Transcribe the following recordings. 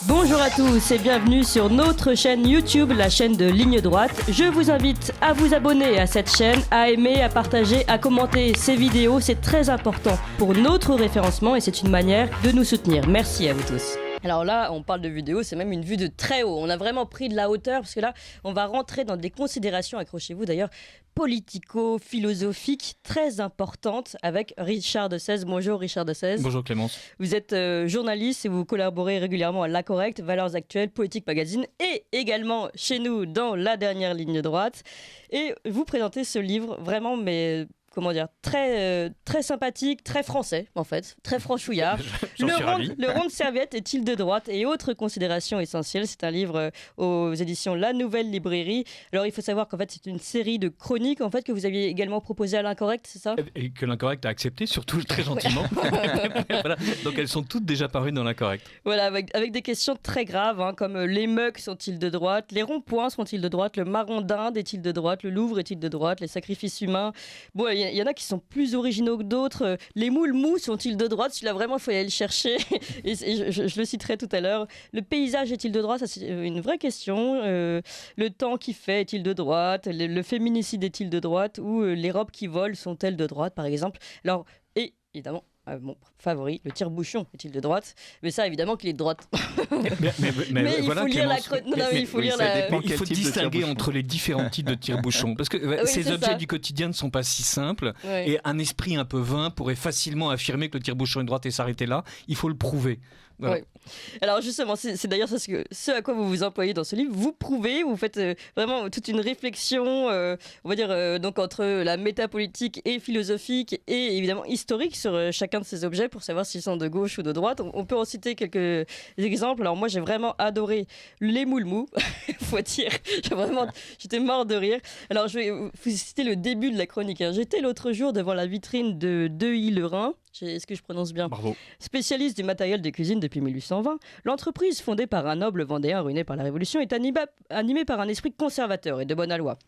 Bonjour à tous et bienvenue sur notre chaîne YouTube, la chaîne de Ligne Droite. Je vous invite à vous abonner à cette chaîne, à aimer, à partager, à commenter ces vidéos. C'est très important pour notre référencement et c'est une manière de nous soutenir. Merci à vous tous. Alors là, on parle de vidéo, c'est même une vue de très haut. On a vraiment pris de la hauteur parce que là, on va rentrer dans des considérations, accrochez-vous d'ailleurs, politico-philosophiques très importantes avec Richard de Sèze. Bonjour Richard de Sèze. Bonjour Clémence. Vous êtes journaliste et vous collaborez régulièrement à La Correcte, Valeurs Actuelles, Politique Magazine et également chez nous dans La Dernière Ligne Droite. Et vous présentez ce livre vraiment, mais... comment dire, très sympathique, très français en fait, très franchouillard. Le rond de serviette est-il de droite et autres considérations essentielles. C'est un livre aux éditions La Nouvelle Librairie. Alors il faut savoir qu'en fait c'est une série de chroniques en fait que vous aviez également proposé à l'Incorrect, c'est ça ? Et que l'Incorrect a accepté, surtout très gentiment. Voilà. Donc elles sont toutes déjà parues dans l'Incorrect. Voilà, avec des questions très graves hein, comme les mugs sont-ils de droite, les ronds-points sont-ils de droite, le marron d'Inde est-il de droite, le Louvre est-il de droite, les sacrifices humains. Bon, il y en a qui sont plus originaux que d'autres. Les moules mous sont-ils de droite ? Celui-là, vraiment, il faut aller le chercher. Et je le citerai tout à l'heure. Le paysage est-il de droite ? Ça, c'est une vraie question. Le temps qui fait est-il de droite ? Le féminicide est-il de droite ? Ou les robes qui volent sont-elles de droite, par exemple ? Alors, et évidemment, mon favori, le tire-bouchon est-il de droite ? Mais ça, évidemment qu'il est de droite. Mais il faut lire la chronique. Il faut distinguer entre les différents types de tire-bouchon. Parce que oui, ces objets du quotidien ne sont pas si simples. Oui. Et un esprit un peu vain pourrait facilement affirmer que le tire-bouchon est de droite et s'arrêter là. Il faut le prouver. Voilà. Oui. Alors justement, c'est d'ailleurs ce à quoi vous vous employez dans ce livre. Vous prouvez, vous faites vraiment toute une réflexion, on va dire, donc entre la métapolitique et philosophique et évidemment historique sur chacun de ces objets pour savoir s'ils sont de gauche ou de droite. On peut en citer quelques exemples. Alors moi, j'ai vraiment adoré les moules mous, faut dire. J'étais mort de rire. Alors je vais vous citer le début de la chronique. J'étais l'autre jour devant la vitrine de Deuil le Rhin. Est-ce que je prononce bien ? Bravo. Spécialiste du matériel de cuisine depuis 1820, l'entreprise fondée par un noble vendéen ruiné par la Révolution est animée par un esprit conservateur et de bonne aloi.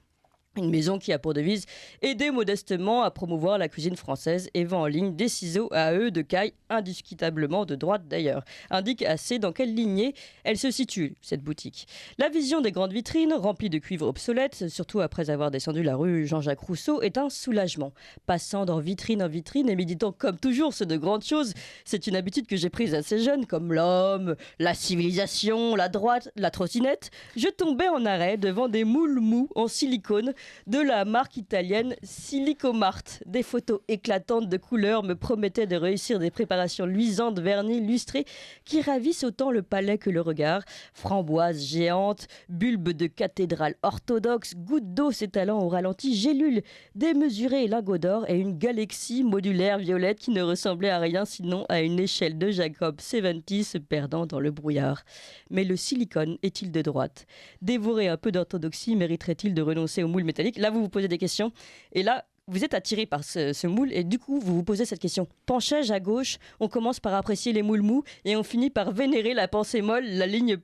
Une maison qui a pour devise aider modestement à promouvoir la cuisine française et vend en ligne des ciseaux à eux de caille, indiscutablement de droite d'ailleurs. Indique assez dans quelle lignée elle se situe, cette boutique. La vision des grandes vitrines, remplies de cuivre obsolète, surtout après avoir descendu la rue Jean-Jacques Rousseau, est un soulagement. Passant d'en vitrine en vitrine et méditant comme toujours ce de grandes choses, c'est une habitude que j'ai prise assez jeune, comme l'homme, la civilisation, la droite, la trottinette. Je tombais en arrêt devant des moules mous en silicone de la marque italienne Silicomart. Des photos éclatantes de couleurs me promettaient de réussir des préparations luisantes, vernis, lustrées, qui ravissent autant le palais que le regard. Framboises géantes, bulbes de cathédrale orthodoxe, gouttes d'eau s'étalant au ralenti, gélules démesurées et lingots d'or et une galaxie modulaire violette qui ne ressemblait à rien sinon à une échelle de Jacob 70 se perdant dans le brouillard. Mais le silicone est-il de droite ? Dévorer un peu d'orthodoxie mériterait-il de renoncer au moule métallique ? Là, vous vous posez des questions. Et là, vous êtes attiré par ce moule et du coup, vous vous posez cette question. Penchais-je à gauche ? On commence par apprécier les moules mous et on finit par vénérer la pensée molle. La ligne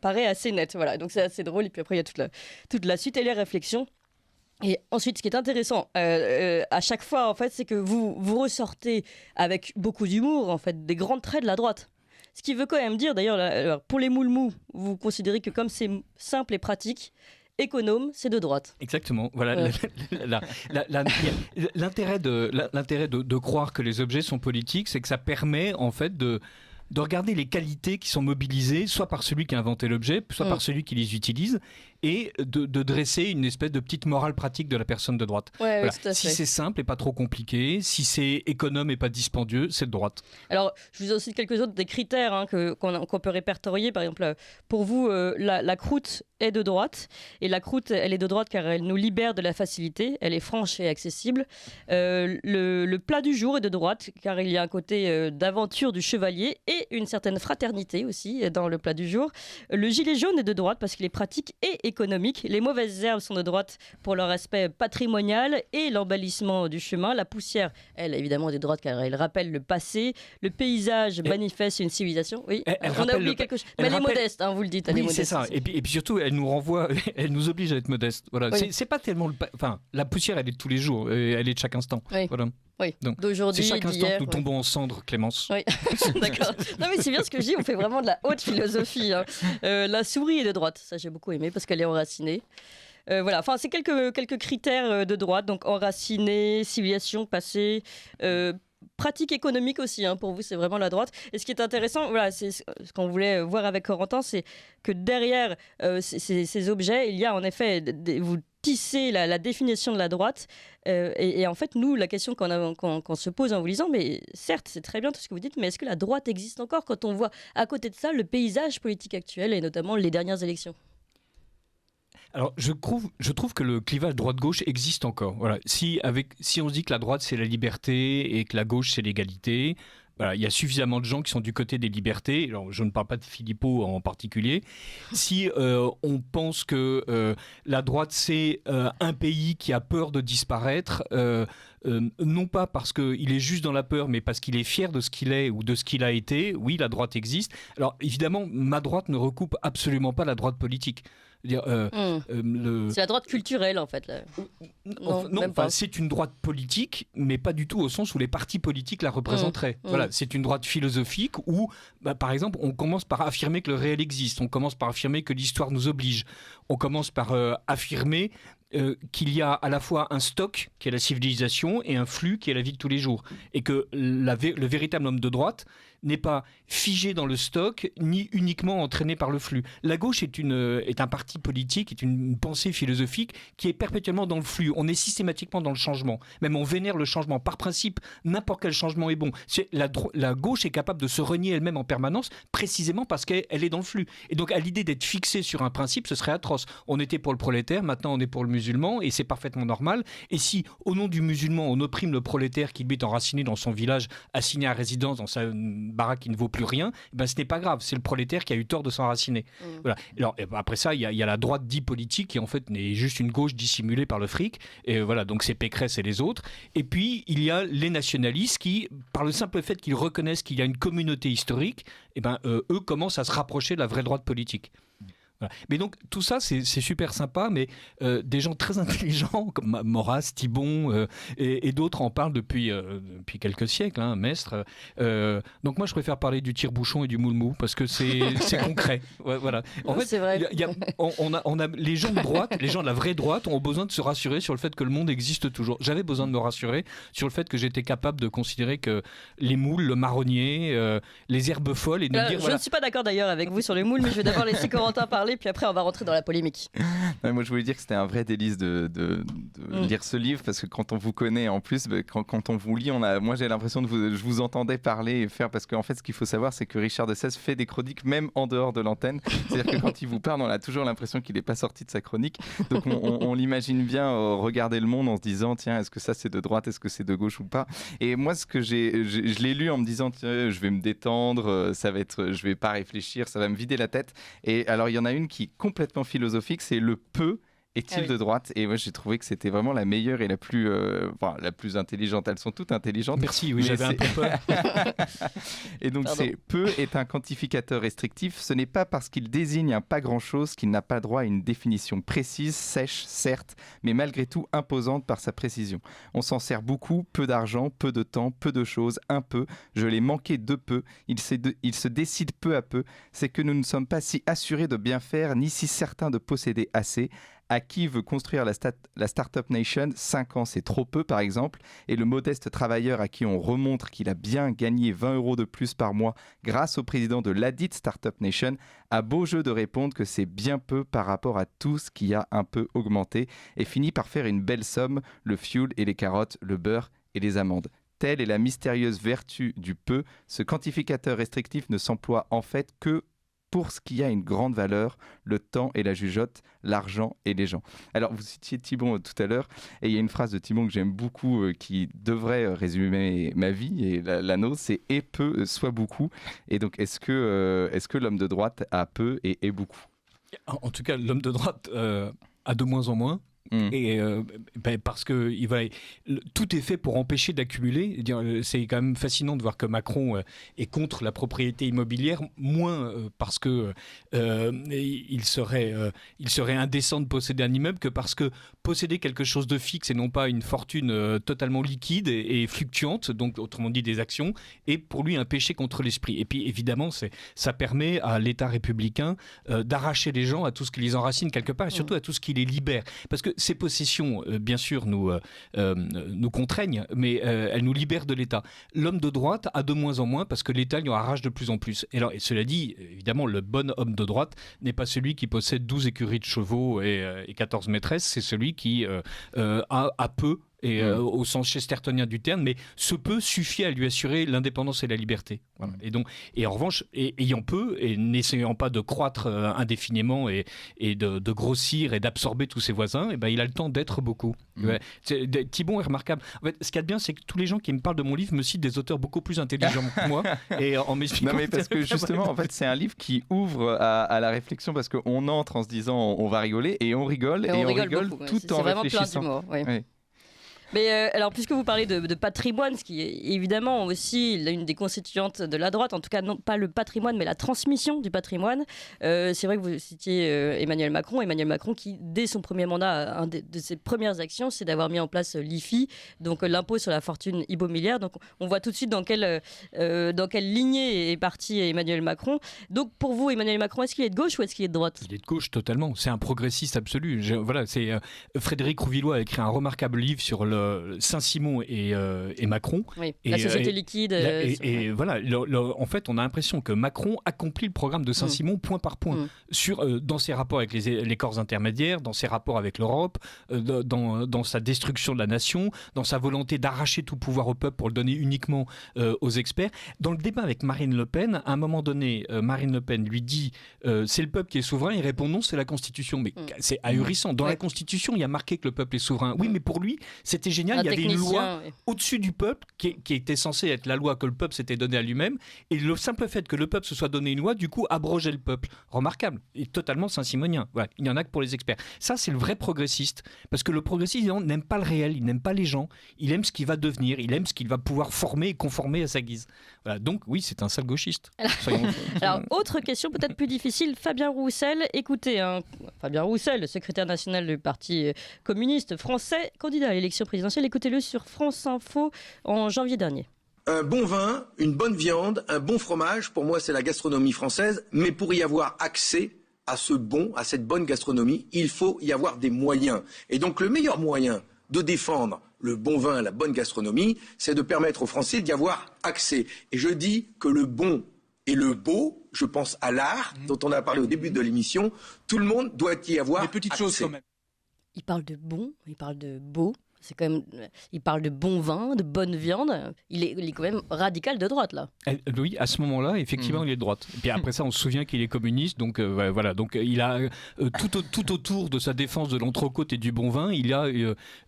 paraît assez nette. Voilà, donc c'est assez drôle. Et puis après, il y a toute la suite et les réflexions. Et ensuite, ce qui est intéressant à chaque fois, en fait, c'est que vous ressortez avec beaucoup d'humour, en fait, des grands traits de la droite. Ce qui veut quand même dire, d'ailleurs, pour les moules mous, vous considérez que comme c'est simple et pratique, économe, c'est de droite. Exactement. Voilà. L'intérêt de croire que les objets sont politiques, c'est que ça permet en fait de regarder les qualités qui sont mobilisées, soit par celui qui a inventé l'objet, soit par celui qui les utilise, et de dresser une espèce de petite morale pratique de la personne de droite. Ouais, voilà. Oui, si c'est simple et pas trop compliqué, si c'est économe et pas dispendieux, c'est de droite. Alors, je vous ai aussi quelques autres des critères qu'on peut répertorier. Par exemple, pour vous, la croûte est de droite. Et la croûte, elle est de droite car elle nous libère de la facilité. Elle est franche et accessible. Le plat du jour est de droite car il y a un côté d'aventure du chevalier et une certaine fraternité aussi dans le plat du jour. Le gilet jaune est de droite parce qu'il est pratique et économique. Les mauvaises herbes sont de droite pour leur aspect patrimonial et l'embellissement du chemin. La poussière, elle, évidemment, est de droite car elle rappelle le passé. Le paysage manifeste une civilisation. Oui, on a oublié quelque chose. Mais elle est modeste, vous le dites. Elle est modeste, c'est ça. Et puis surtout, elle nous renvoie, elle nous oblige à être modeste. Voilà. Oui. C'est pas tellement... la poussière, elle est de tous les jours. Elle est de chaque instant. Oui. Voilà. Oui, Donc, d'aujourd'hui, c'est chaque instant d'hier. que nous tombons en cendres, Clémence. Oui, d'accord. Non, mais c'est bien ce que je dis, on fait vraiment de la haute philosophie. Hein. La souris est de droite, ça j'ai beaucoup aimé parce qu'elle est enracinée. Voilà, enfin, c'est quelques critères de droite, donc enraciné, civilisation passée, pratique économique aussi, hein, pour vous, c'est vraiment la droite. Et ce qui est intéressant, voilà, c'est ce qu'on voulait voir avec Corentin, c'est que derrière ces objets, il y a en effet, vous tissez la définition de la droite. Et en fait, nous, la question qu'on se pose en vous lisant, mais certes, c'est très bien tout ce que vous dites, mais est-ce que la droite existe encore quand on voit à côté de ça le paysage politique actuel et notamment les dernières élections ? Alors, je trouve que le clivage droite-gauche existe encore. Voilà. Si on se dit que la droite, c'est la liberté et que la gauche, c'est l'égalité, voilà, il y a suffisamment de gens qui sont du côté des libertés. Alors, je ne parle pas de Philippot en particulier. Si on pense que la droite, c'est un pays qui a peur de disparaître, non pas parce qu'il est juste dans la peur, mais parce qu'il est fier de ce qu'il est ou de ce qu'il a été, oui, la droite existe. Alors, évidemment, ma droite ne recoupe absolument pas la droite politique. C'est la droite culturelle, en fait. Là. Non, même pas. C'est une droite politique, mais pas du tout au sens où les partis politiques la représenteraient. Voilà, c'est une droite philosophique où, par exemple, on commence par affirmer que le réel existe, on commence par affirmer que l'histoire nous oblige, on commence par affirmer qu'il y a à la fois un stock qui est la civilisation et un flux qui est la vie de tous les jours. Et que le véritable homme de droite n'est pas figé dans le stock ni uniquement entraîné par le flux. La gauche est un parti politique, est une pensée philosophique qui est perpétuellement dans le flux. On est systématiquement dans le changement. Même on vénère le changement. Par principe, n'importe quel changement est bon. La gauche est capable de se renier elle-même en permanence précisément parce qu'elle est dans le flux. Et donc à l'idée d'être fixée sur un principe, ce serait atroce. On était pour le prolétaire, maintenant on est pour le musulman et c'est parfaitement normal. Et si au nom du musulman on opprime le prolétaire qui lui est enraciné dans son village, assigné à résidence dans sa baraque qui ne vaut plus rien, ben ce n'est pas grave, c'est le prolétaire qui a eu tort de s'enraciner. Voilà. Alors, après ça, il y a la droite dite politique qui en fait n'est juste une gauche dissimulée par le fric, et voilà, donc c'est Pécresse et les autres. Et puis il y a les nationalistes qui, par le simple fait qu'ils reconnaissent qu'il y a une communauté historique, et eux commencent à se rapprocher de la vraie droite politique. Voilà. Mais donc tout ça c'est super sympa, mais des gens très intelligents comme Maurras, Thibon et d'autres en parlent depuis quelques siècles, hein, Maistre. Donc moi je préfère parler du tire-bouchon et du moule-mou parce que c'est concret. Ouais, voilà. En fait, c'est vrai. On a les gens de droite, les gens de la vraie droite ont besoin de se rassurer sur le fait que le monde existe toujours. J'avais besoin de me rassurer sur le fait que j'étais capable de considérer que les moules, le marronnier, les herbes folles et de me dire. Je ne suis pas d'accord d'ailleurs avec vous sur les moules, mais je vais d'abord laisser Corentin parler. Puis après, on va rentrer dans la polémique. Ouais, moi, je voulais dire que c'était un vrai délice de lire ce livre parce que quand on vous connaît, en plus, quand on vous lit, moi, j'ai l'impression je vous entendais parler et faire parce qu'en fait, ce qu'il faut savoir, c'est que Richard de Sèze fait des chroniques même en dehors de l'antenne. C'est-à-dire que quand il vous parle, on a toujours l'impression qu'il n'est pas sorti de sa chronique. Donc, on l'imagine bien regarder le monde en se disant, tiens, est-ce que ça c'est de droite, est-ce que c'est de gauche ou pas? Et moi, je l'ai lu en me disant, tiens, je vais me détendre, je vais pas réfléchir, ça va me vider la tête. Et alors, il y en a une qui est complètement philosophique, c'est le peu est-il de droite? Et moi, j'ai trouvé que c'était vraiment la meilleure et la plus intelligente. Elles sont toutes intelligentes. Merci, oui, j'avais un peu peur. Et donc, peu est un quantificateur restrictif. Ce n'est pas parce qu'il désigne un pas grand-chose qu'il n'a pas droit à une définition précise, sèche, certes, mais malgré tout imposante par sa précision. On s'en sert beaucoup, peu d'argent, peu de temps, peu de choses, un peu. Je l'ai manqué de peu. Il se décide peu à peu. C'est que nous ne sommes pas si assurés de bien faire, ni si certains de posséder assez. À qui veut construire la Startup Nation? 5 ans, c'est trop peu, par exemple. Et le modeste travailleur à qui on remontre qu'il a bien gagné 20 € de plus par mois grâce au président de ladite Startup Nation a beau jeu de répondre que c'est bien peu par rapport à tout ce qui a un peu augmenté et finit par faire une belle somme, le fioul et les carottes, le beurre et les amandes. Telle est la mystérieuse vertu du peu. Ce quantificateur restrictif ne s'emploie en fait que pour ce qui a une grande valeur, le temps et la jugeote, l'argent et les gens. Alors, vous citiez Thibon tout à l'heure, et il y a une phrase de Thibon que j'aime beaucoup, qui devrait résumer ma vie, et la nôtre, c'est « et peu, soit beaucoup ». Et donc, est-ce que l'homme de droite a peu et est beaucoup? En tout cas, l'homme de droite a de moins en moins. Et parce que tout est fait pour empêcher d'accumuler. C'est quand même fascinant de voir que Macron est contre la propriété immobilière, moins parce que il serait indécent de posséder un immeuble que parce que posséder quelque chose de fixe et non pas une fortune totalement liquide et fluctuante, donc autrement dit des actions, est pour lui un péché contre l'esprit. Et puis évidemment, ça permet à l'État républicain d'arracher les gens à tout ce qui les enracine quelque part et surtout à tout ce qui les libère. Parce que ces possessions, bien sûr, nous contraignent, mais elles nous libèrent de l'État. L'homme de droite a de moins en moins parce que l'État lui en arrache de plus en plus. Et cela dit, évidemment, le bon homme de droite n'est pas celui qui possède 12 écuries de chevaux et 14 maîtresses, c'est celui qui a peu, et au sens chestertonien du terme, mais ce peu suffit à lui assurer l'indépendance et la liberté. Voilà. Et en revanche, ayant peu et n'essayant pas de croître indéfiniment et de grossir et d'absorber tous ses voisins, il a le temps d'être beaucoup. Thibon est remarquable. En fait, ce qu'il y a de bien, c'est que tous les gens qui me parlent de mon livre me citent des auteurs beaucoup plus intelligents que moi, et en m'expliquant. Non, mais parce que justement, en fait, c'est un livre qui ouvre à la réflexion, parce qu'on entre en se disant on va rigoler, et on rigole, et on rigole beaucoup, tout en réfléchissant. C'est vraiment plein d'humour. Oui. Mais alors, puisque vous parlez de patrimoine, ce qui est évidemment aussi l'une des constituantes de la droite, en tout cas non pas le patrimoine, mais la transmission du patrimoine, c'est vrai que vous citiez Emmanuel Macron qui, dès son premier mandat, un de ses premières actions, c'est d'avoir mis en place l'IFI, donc l'impôt sur la fortune immobilière. Donc on voit tout de suite dans quelle lignée est parti Emmanuel Macron. Donc pour vous, Emmanuel Macron, est-ce qu'il est de gauche ou est-ce qu'il est de droite ? Il est de gauche totalement, c'est un progressiste absolu. Frédéric Rouvillois a écrit un remarquable livre sur Saint-Simon et Macron. Oui, la société liquide. En fait, on a l'impression que Macron accomplit le programme de Saint-Simon point par point, dans ses rapports avec les corps intermédiaires, dans ses rapports avec l'Europe, dans sa destruction de la nation, dans sa volonté d'arracher tout pouvoir au peuple pour le donner uniquement aux experts. Dans le débat avec Marine Le Pen, à un moment donné, Marine Le Pen lui dit c'est le peuple qui est souverain, il répond non, c'est la Constitution. Mais c'est ahurissant. Dans la Constitution, il y a marqué que le peuple est souverain. Oui, mais pour lui, c'était génial, il y avait une loi au-dessus du peuple qui était censée être la loi que le peuple s'était donnée à lui-même, et le simple fait que le peuple se soit donné une loi, du coup, abrogeait le peuple. Remarquable, et totalement saint-simonien. Voilà. Il n'y en a que pour les experts. Ça, c'est le vrai progressiste, parce que le progressiste, il n'aime pas le réel, il n'aime pas les gens, il aime ce qu'il va devenir, il aime ce qu'il va pouvoir former et conformer à sa guise. Voilà. Donc oui, c'est un sale gauchiste. Alors, autre question peut-être plus difficile, Fabien Roussel, écoutez, Fabien Roussel, le secrétaire national du Parti communiste français, candidat à l'élection présidentielle, écoutez-le sur France Info en janvier dernier. Un bon vin, une bonne viande, un bon fromage, pour moi c'est la gastronomie française, mais pour y avoir accès à cette bonne gastronomie, il faut y avoir des moyens. Et donc le meilleur moyen de défendre le bon vin, la bonne gastronomie, c'est de permettre aux Français d'y avoir accès. Et je dis que le bon et le beau, je pense à l'art, dont on a parlé au début de l'émission, tout le monde doit y avoir accès. Des petites choses quand même. Il parle de bon, il parle de beau. C'est quand même, il parle de bon vin, de bonne viande. Il est quand même radical de droite, là. Oui, à ce moment-là, effectivement, il est de droite. Et puis après ça, on se souvient qu'il est communiste. Donc voilà. Donc il a tout autour de sa défense de l'entrecôte et du bon vin, il a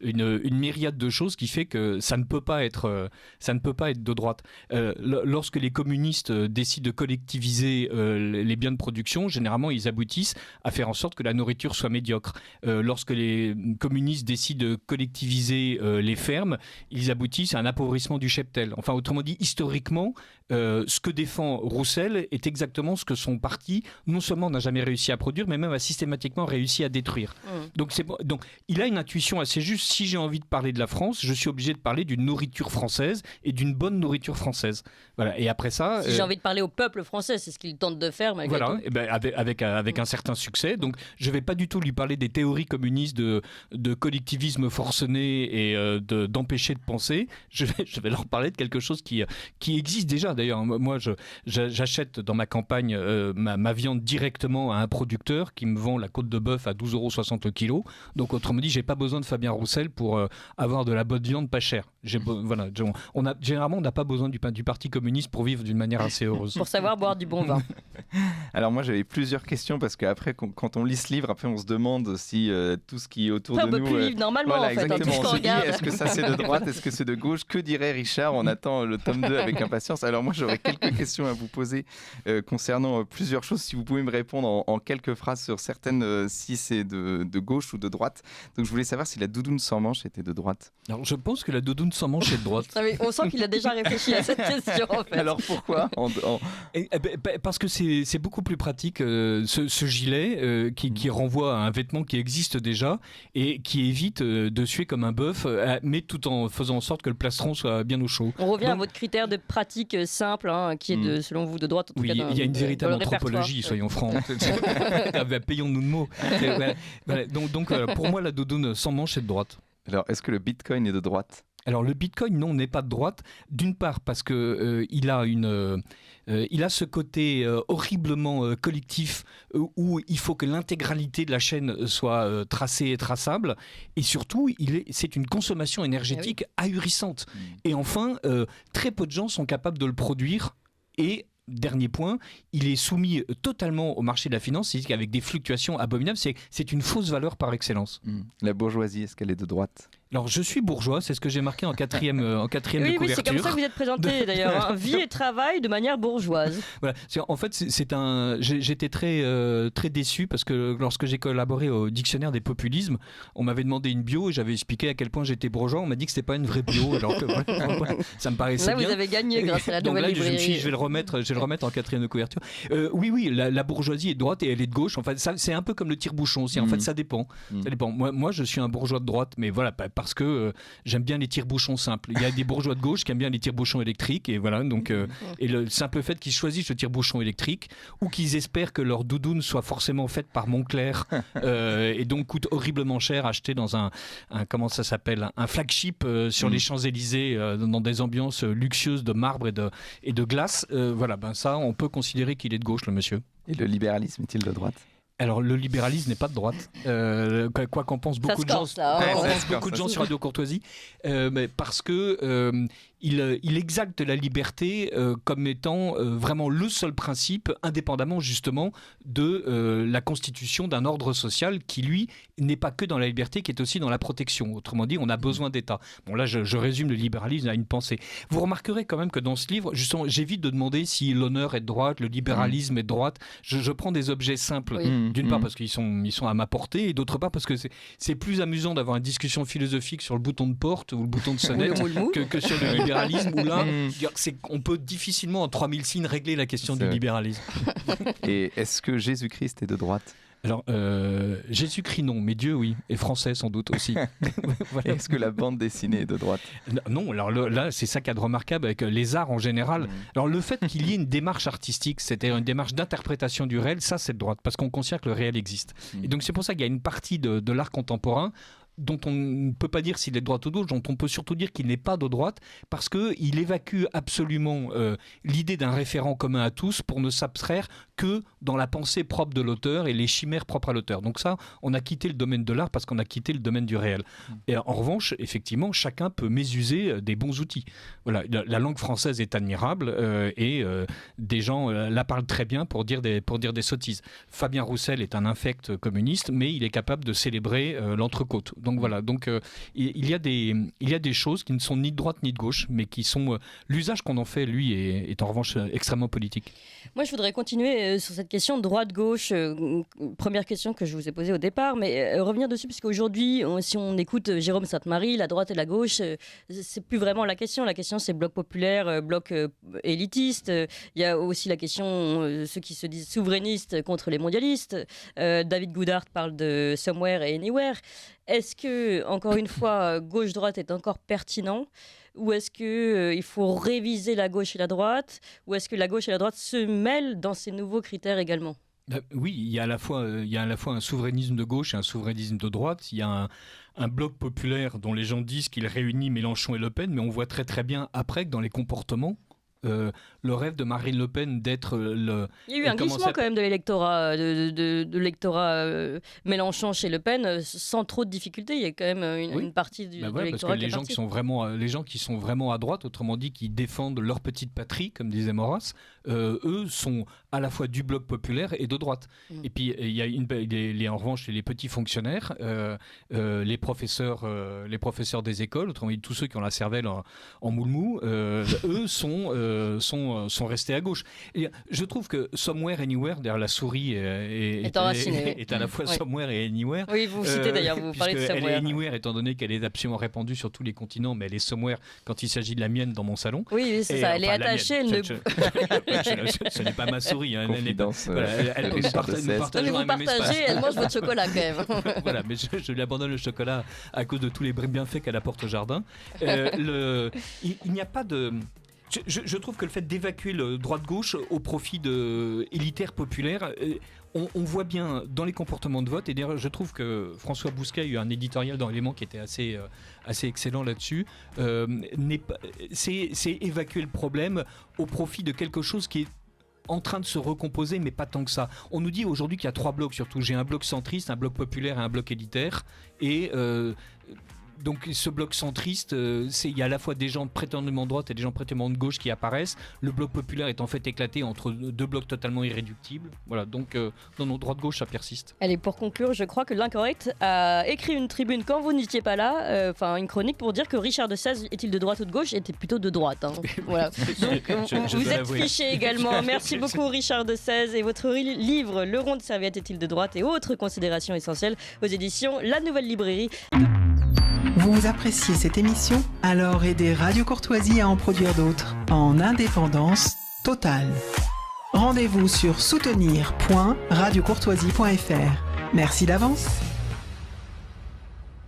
une myriade de choses qui fait que ça ne peut pas être de droite. Lorsque les communistes décident de collectiviser les biens de production, généralement, ils aboutissent à faire en sorte que la nourriture soit médiocre. Lorsque les communistes décident de collectiviser les fermes, ils aboutissent à un appauvrissement du cheptel. Enfin, autrement dit, historiquement, ce que défend Roussel est exactement ce que son parti, non seulement n'a jamais réussi à produire, mais même a systématiquement réussi à détruire. Donc il a une intuition assez juste. Si j'ai envie de parler de la France, je suis obligé de parler d'une nourriture française et d'une bonne nourriture française. Voilà. Et après ça... Si j'ai envie de parler au peuple français, c'est ce qu'il tente de faire, malgré tout. Et avec un certain succès. Donc, je ne vais pas du tout lui parler des théories communistes de collectivisme forcené et d'empêcher de penser. Je vais leur parler de quelque chose qui existe déjà. D'ailleurs, moi, j'achète dans ma campagne ma viande directement à un producteur qui me vend la côte de bœuf à 12,60 € le kilo. Donc, autrement dit, j'ai pas besoin de Fabien Roussel pour avoir de la bonne viande pas chère. Généralement, on n'a pas besoin du Parti communiste pour vivre d'une manière assez heureuse. Pour savoir boire du bon vin. Alors moi j'avais plusieurs questions parce qu'après quand on lit ce livre, après on se demande si tout ce qui est autour de nous... On peut plus vivre normalement voilà, en fait. Exactement, tout ce on qu'on se dit regarde. est-ce que ça c'est de droite, est-ce que c'est de gauche? Que dirait Richard? On attend le tome 2 avec impatience. Alors moi j'aurais quelques questions à vous poser concernant plusieurs choses. Si vous pouvez me répondre en quelques phrases sur certaines, si c'est de gauche ou de droite. Donc je voulais savoir si la doudoune sans manche était de droite. Alors je pense que la doudoune sans manche est de droite. Ah oui, on sent qu'il a déjà réfléchi à cette question en fait. Alors pourquoi Parce que c'est beaucoup plus pratique ce gilet qui renvoie à un vêtement qui existe déjà et qui évite de suer comme un bœuf, mais tout en faisant en sorte que le plastron soit bien au chaud. On revient à votre critère de pratique simple, qui est selon vous de droite. En tout Oui, cas, il y a une véritable anthropologie, soyons francs. Payons-nous de mots. Voilà. Donc pour moi, la doudoune sans manche est de droite. Alors est-ce que le Bitcoin est de droite? Alors le Bitcoin, non, n'est pas de droite. D'une part parce que il a ce côté horriblement collectif où il faut que l'intégralité de la chaîne soit tracée et traçable. Et surtout, c'est une consommation énergétique ahurissante. Et enfin, très peu de gens sont capables de le produire. Et dernier point, il est soumis totalement au marché de la finance, c'est-à-dire qu'avec des fluctuations abominables, c'est une fausse valeur par excellence. La bourgeoisie, est-ce qu'elle est de droite? Alors je suis bourgeois, c'est ce que j'ai marqué en quatrième de couverture. Oui, c'est comme ça que vous êtes présenté d'ailleurs, vie et travail de manière bourgeoise. Voilà. En fait, j'étais très déçu parce que lorsque j'ai collaboré au dictionnaire des populismes, on m'avait demandé une bio et j'avais expliqué à quel point j'étais bourgeois. On m'a dit que c'était pas une vraie bio, alors que ça me paraissait là, bien. Là, vous avez gagné grâce à la nouvelle librairie. Donc là, je me suis dit, je vais le remettre en quatrième de couverture. Oui, la bourgeoisie est de droite et elle est de gauche. En fait, c'est un peu comme le tire-bouchon aussi. En fait, ça dépend. Ça dépend. Moi, je suis un bourgeois de droite, mais voilà, parce que j'aime bien les tire-bouchons simples. Il y a des bourgeois de gauche qui aiment bien les tire-bouchons électriques et voilà. Donc, et le simple fait qu'ils choisissent le tire-bouchon électrique ou qu'ils espèrent que leur doudoune soit forcément faite par Moncler et donc coûte horriblement cher acheté dans un comment ça s'appelle, un flagship sur les Champs-Élysées dans des ambiances luxueuses de marbre et de glace. Voilà, ça, on peut considérer qu'il est de gauche, le monsieur. Et le libéralisme est-il de droite? Alors le libéralisme n'est pas de droite, quoi qu'en pensent beaucoup de gens, sur Radio Courtoisie, mais parce que il exalte la liberté comme étant vraiment le seul principe, indépendamment justement de la constitution d'un ordre social qui, lui, n'est pas que dans la liberté, qui est aussi dans la protection. Autrement dit, on a besoin d'État. Bon, là, je résume le libéralisme à une pensée. Vous remarquerez quand même que dans ce livre, justement, j'évite de demander si l'honneur est de droite, le libéralisme est de droite. Je prends des objets simples, d'une part parce qu'ils sont à ma portée, et d'autre part parce que c'est plus amusant d'avoir une discussion philosophique sur le bouton de porte ou le bouton de sonnette que sur le libéralisme, où là, on peut difficilement en 3000 signes régler la question du libéralisme. Et est-ce que Jésus-Christ est de droite? Alors, Jésus-Christ, non, mais Dieu, oui, et français sans doute aussi. Voilà. Est-ce que la bande dessinée est de droite? Non, alors là, c'est ça qui est remarquable avec les arts en général. Alors, le fait qu'il y ait une démarche artistique, c'est-à-dire une démarche d'interprétation du réel, ça, c'est de droite, parce qu'on considère que le réel existe. Et donc, c'est pour ça qu'il y a une partie de l'art contemporain dont on ne peut pas dire s'il est de droite ou de gauche, dont on peut surtout dire qu'il n'est pas de droite, parce qu'il évacue absolument l'idée d'un référent commun à tous pour ne s'abstraire que dans la pensée propre de l'auteur et les chimères propres à l'auteur. Donc ça, on a quitté le domaine de l'art parce qu'on a quitté le domaine du réel. Et en revanche, effectivement, chacun peut mésuser des bons outils. Voilà, la langue française est admirable et des gens la parlent très bien pour dire des sottises. Fabien Roussel est un infect communiste, mais il est capable de célébrer l'entrecôte. Donc voilà, il y a des choses qui ne sont ni de droite ni de gauche, mais qui sont l'usage qu'on en fait, lui, est en revanche extrêmement politique. Moi, je voudrais continuer sur cette question droite-gauche. Première question que je vous ai posée au départ, mais revenir dessus, parce qu'aujourd'hui, si on écoute Jérôme Sainte-Marie, la droite et la gauche, c'est plus vraiment la question. La question, c'est bloc populaire, bloc élitiste. Il y a aussi la question, ceux qui se disent souverainistes contre les mondialistes. David Goudart parle de Somewhere et Anywhere. Est-ce que, encore une fois, gauche-droite est encore pertinent ? Ou est-ce qu'il faut réviser la gauche et la droite ? Ou est-ce que la gauche et la droite se mêlent dans ces nouveaux critères également ? Oui, il y a à la fois un souverainisme de gauche et un souverainisme de droite. Il y a un bloc populaire dont les gens disent qu'il réunit Mélenchon et Le Pen, mais on voit très très bien après que dans les comportements, le rêve de Marine Le Pen d'être le... Il y a eu un glissement quand même de l'électorat, de l'électorat Mélenchon chez Le Pen, sans trop de difficultés. Il y a quand même une partie de l'électorat parce que qui est les gens qui sont vraiment à droite, autrement dit, qui défendent leur petite patrie, comme disait Maurras, eux sont à la fois du bloc populaire et de droite. Et puis il y a en revanche les petits fonctionnaires, les professeurs des écoles, autrement dit tous ceux qui ont la cervelle en moule-mou, eux sont restés à gauche. Et je trouve que Somewhere Anywhere, derrière la souris est à la fois Somewhere et Anywhere. Oui, vous citez d'ailleurs, vous parlez de Somewhere. Elle est Anywhere étant donné qu'elle est absolument répandue sur tous les continents, mais elle est Somewhere quand il s'agit de la mienne dans mon salon. Oui, c'est ça, elle est attachée, elle ne... Ce n'est pas ma souris. Confidence. Nous partageons un même espace. Elle mange votre chocolat quand même. Voilà, mais je lui abandonne le chocolat à cause de tous les bienfaits qu'elle apporte au jardin. Il n'y a pas de... Je trouve que le fait d'évacuer le droite-gauche au profit de élitaire populaire, on voit bien dans les comportements de vote, et d'ailleurs je trouve que François Bousquet a eu un éditorial dans Éléments qui était assez excellent là-dessus, c'est évacuer le problème au profit de quelque chose qui est en train de se recomposer, mais pas tant que ça. On nous dit aujourd'hui qu'il y a 3 blocs surtout. J'ai un bloc centriste, un bloc populaire et un bloc élitaire. Et donc ce bloc centriste, il y a à la fois des gens prétendument de droite et des gens prétendument de gauche qui apparaissent. Le bloc populaire est en fait éclaté entre 2 blocs totalement irréductibles. Voilà, donc non, droite-gauche, ça persiste. Allez, pour conclure, je crois que l'Incorrect a écrit une tribune quand vous n'étiez pas là, une chronique pour dire que Richard de Sèze, est-il de droite ou de gauche, était plutôt de droite. Voilà. Donc, vous êtes fiché également. Merci beaucoup Richard de Sèze, et votre livre Le rond de serviette est-il de droite et autres considérations essentielles aux éditions La Nouvelle Librairie. Vous appréciez cette émission? Alors aidez Radio Courtoisie à en produire d'autres, en indépendance totale. Rendez-vous sur soutenir.radiocourtoisie.fr. Merci d'avance.